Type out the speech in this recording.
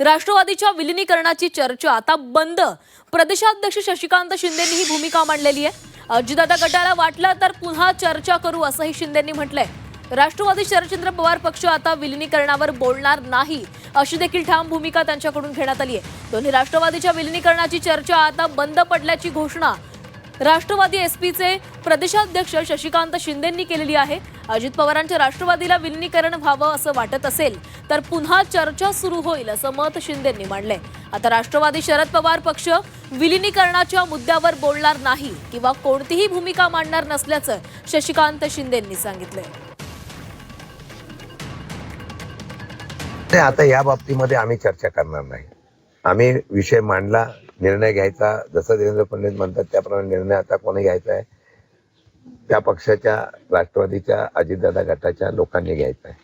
राष्ट्रवादीच्या विलिनीकरणाची चर्चा आता बंद. प्रदेशाध्यक्ष शशिकांत शिंदेंनी ही भूमिका मांडलेली आहे. अजितदादा गटाला वाटलं तर पुन्हा चर्चा करू असंही शिंदेंनी म्हटलंय. राष्ट्रवादी शरदचंद्र पवार पक्ष आता विलिनीकरणावर बोलणार नाही अशी देखील ठाम भूमिका त्यांच्याकडून घेण्यात आली आहे. दोन्ही राष्ट्रवादीच्या विलिनीकरणाची चर्चा आता बंद पडल्याची घोषणा राष्ट्रवादी एसपीचे प्रदेशाध्यक्ष शशिकांत शिंदेंनी केलेली आहे. अजित पवारांच्या राष्ट्रवादीला विलिनीकरण व्हावं असं वाटत असेल तर पुन्हा चर्चा सुरू होईल असं मत शिंदेंनी मांडलंय. आता राष्ट्रवादी शरद पवार पक्ष विलिनीकरणाच्या मुद्द्यावर बोलणार नाही किंवा कोणतीही भूमिका मांडणार नसल्याचं शशिकांत शिंदेंनी सांगितलंय. आता या बाबतीमध्ये आम्ही चर्चा करणार नाही. आम्ही विषय मांडला, निर्णय घ्यायचा, जसं देवेंद्र फडणवीस म्हणतात त्याप्रमाणे निर्णय आता कोणी घ्यायचा आहे त्या पक्षाच्या, राष्ट्रवादीच्या, अजितदादा गटाच्या लोकांनी घ्यायचा आहे.